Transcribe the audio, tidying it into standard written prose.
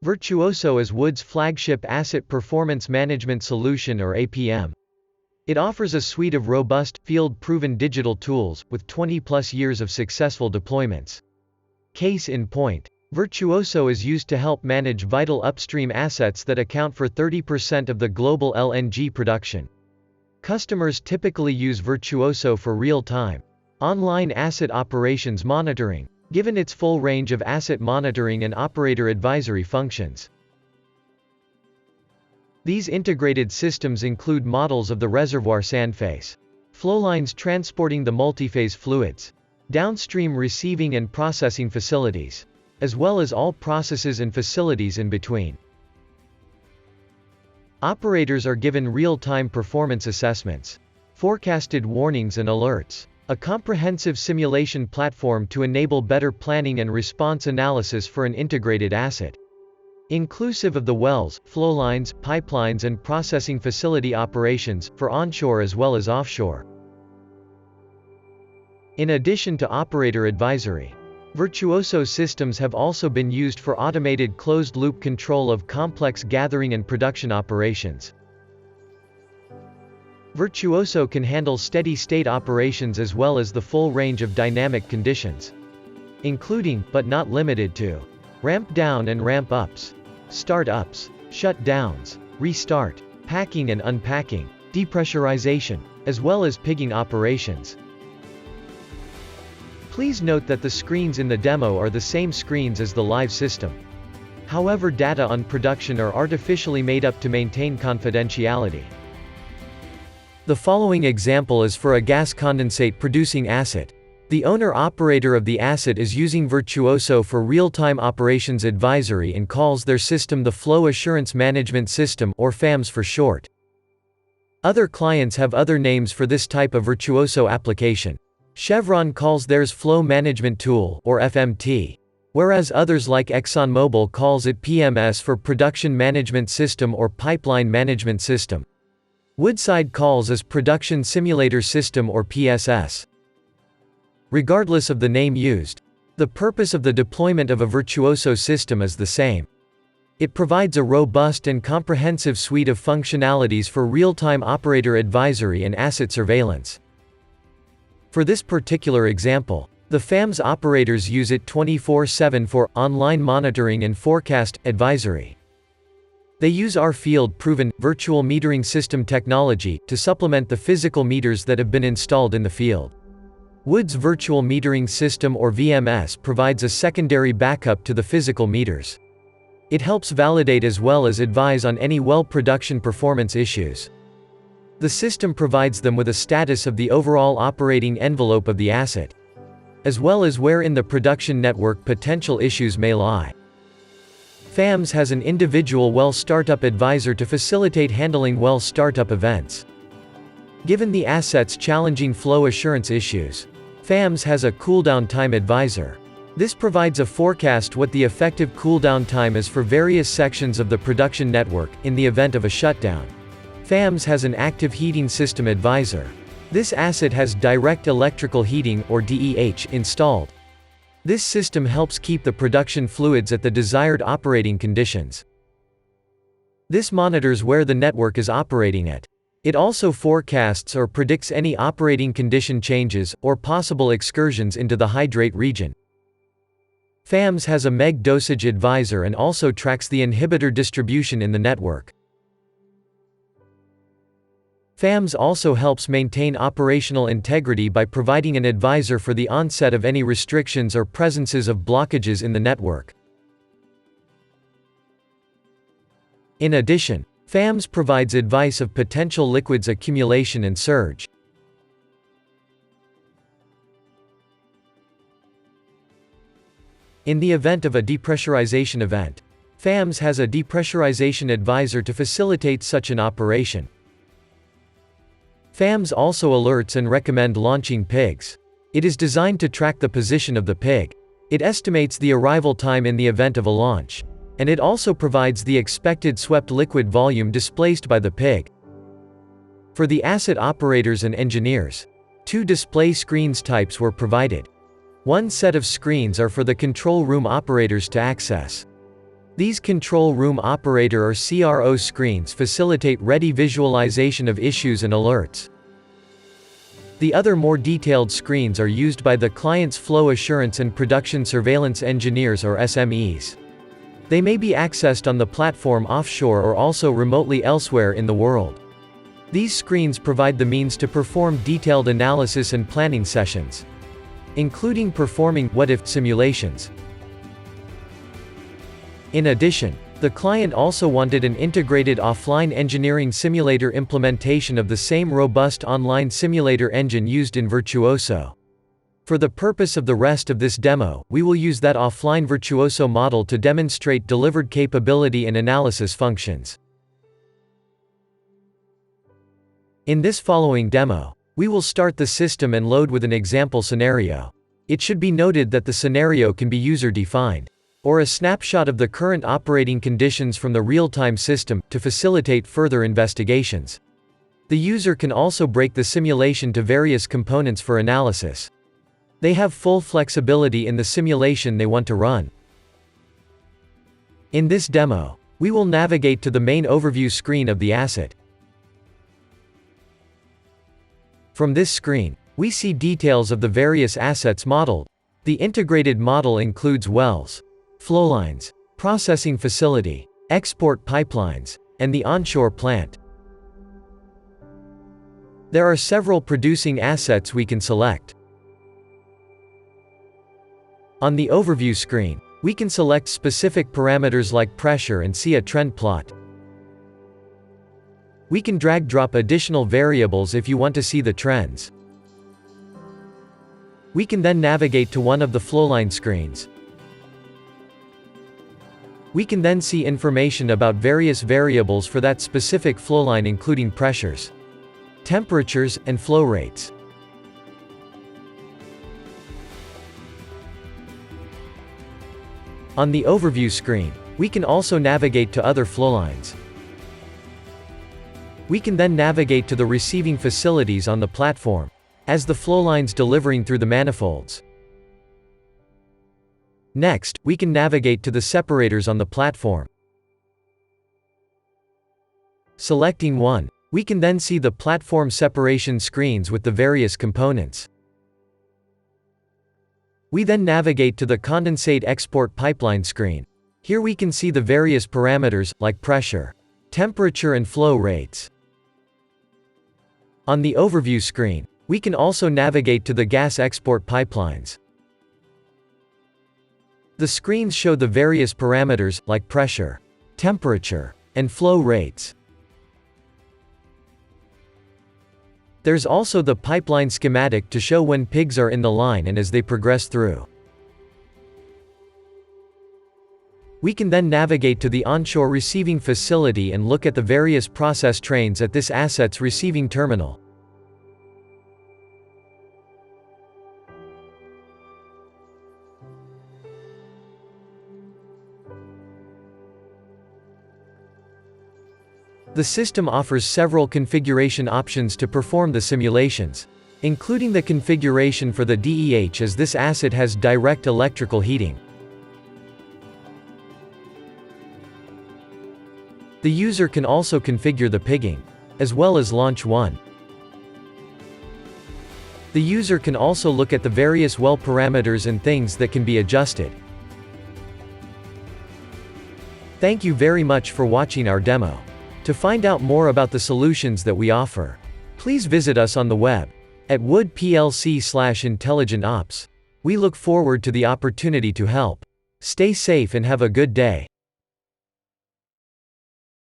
Virtuoso is Wood's flagship asset performance management solution or APM. It offers a suite of robust, field-proven digital tools, with 20-plus years of successful deployments. Case in point. Virtuoso is used to help manage vital upstream assets that account for 30% of the global LNG production. Customers typically use Virtuoso for real-time, online asset operations monitoring, given its full range of asset monitoring and operator advisory functions. These integrated systems include models of the reservoir sandface, flowlines transporting the multiphase fluids, downstream receiving and processing facilities, as well as all processes and facilities in between. Operators are given real-time performance assessments, forecasted warnings and alerts, a comprehensive simulation platform to enable better planning and response analysis for an integrated asset, inclusive of the wells, flowlines, pipelines and processing facility operations, for onshore as well as offshore. In addition to operator advisory, Virtuoso systems have also been used for automated closed-loop control of complex gathering and production operations. Virtuoso can handle steady-state operations as well as the full range of dynamic conditions, including, but not limited to, ramp down and ramp ups, start-ups, shut-downs, restart, packing and unpacking, depressurization, as well as pigging operations. Please note that the screens in the demo are the same screens as the live system. However, data on production are artificially made up to maintain confidentiality. The following example is for a gas condensate producing asset. The owner-operator of the asset is using Virtuoso for real-time operations advisory and calls their system the Flow Assurance Management System, or FAMS for short. Other clients have other names for this type of Virtuoso application. Chevron calls theirs Flow Management Tool, or FMT, whereas others like ExxonMobil calls it PMS for Production Management System or Pipeline Management System. Woodside calls as Production Simulator System or PSS. Regardless of the name used, the purpose of the deployment of a Virtuoso system is the same. It provides a robust and comprehensive suite of functionalities for real-time operator advisory and asset surveillance. For this particular example, the FAMS operators use it 24/7 for online monitoring and forecast advisory. They use our field-proven, virtual metering system technology to supplement the physical meters that have been installed in the field. Wood's Virtual Metering System or VMS provides a secondary backup to the physical meters. It helps validate as well as advise on any well production performance issues. The system provides them with a status of the overall operating envelope of the asset, as well as where in the production network potential issues may lie. FAMS has an individual well startup advisor to facilitate handling well startup events. Given the asset's challenging flow assurance issues, FAMS has a cooldown time advisor. This provides a forecast what the effective cooldown time is for various sections of the production network, in the event of a shutdown. FAMS has an active heating system advisor. This asset has direct electrical heating, or DEH, installed. This system helps keep the production fluids at the desired operating conditions. This monitors where the network is operating at. It also forecasts or predicts any operating condition changes, or possible excursions into the hydrate region. FAMS has a MEG dosage advisor and also tracks the inhibitor distribution in the network. FAMS also helps maintain operational integrity by providing an advisor for the onset of any restrictions or presences of blockages in the network. In addition, FAMS provides advice of potential liquids accumulation and surge. In the event of a depressurization event, FAMS has a depressurization advisor to facilitate such an operation. FAMS also alerts and recommend launching pigs. It is designed to track the position of the pig. It estimates the arrival time in the event of a launch. And it also provides the expected swept liquid volume displaced by the pig. For the asset operators and engineers, 2 display screens types were provided. One set of screens are for the control room operators to access. These control room operator or CRO screens facilitate ready visualization of issues and alerts. The other more detailed screens are used by the client's flow assurance and production surveillance engineers or SMEs. They may be accessed on the platform offshore or also remotely elsewhere in the world. These screens provide the means to perform detailed analysis and planning sessions, including performing what-if simulations. In addition, the client also wanted an integrated offline engineering simulator implementation of the same robust online simulator engine used in Virtuoso. For the purpose of the rest of this demo, we will use that offline Virtuoso model to demonstrate delivered capability and analysis functions. In this following demo, we will start the system and load with an example scenario. It should be noted that the scenario can be user-defined, or a snapshot of the current operating conditions from the real-time system, to facilitate further investigations. The user can also break the simulation to various components for analysis. They have full flexibility in the simulation they want to run. In this demo, we will navigate to the main overview screen of the asset. From this screen, we see details of the various assets modeled. The integrated model includes wells, flowlines, processing facility, export pipelines, and the onshore plant. There are several producing assets we can select. On the overview screen, we can select specific parameters like pressure and see a trend plot. We can drag-drop additional variables if you want to see the trends. We can then navigate to one of the flowline screens. We can then see information about various variables for that specific flowline, including pressures, temperatures, and flow rates. On the overview screen, we can also navigate to other flowlines. We can then navigate to the receiving facilities on the platform, as the flowlines delivering through the manifolds. Next, we can navigate to the separators on the platform. Selecting one, we can then see the platform separation screens with the various components. We then navigate to the condensate export pipeline screen. Here we can see the various parameters, like pressure, temperature, and flow rates. On the overview screen, we can also navigate to the gas export pipelines. The screens show the various parameters, like pressure, temperature, and flow rates. There's also the pipeline schematic to show when pigs are in the line and as they progress through. We can then navigate to the onshore receiving facility and look at the various process trains at this asset's receiving terminal. The system offers several configuration options to perform the simulations, including the configuration for the DEH, as this asset has direct electrical heating. The user can also configure the pigging, as well as launch one. The user can also look at the various well parameters and things that can be adjusted. Thank you very much for watching our demo. To find out more about the solutions that we offer, please visit us on the web at woodplc/intelligentops. We look forward to the opportunity to help. Stay safe and have a good day.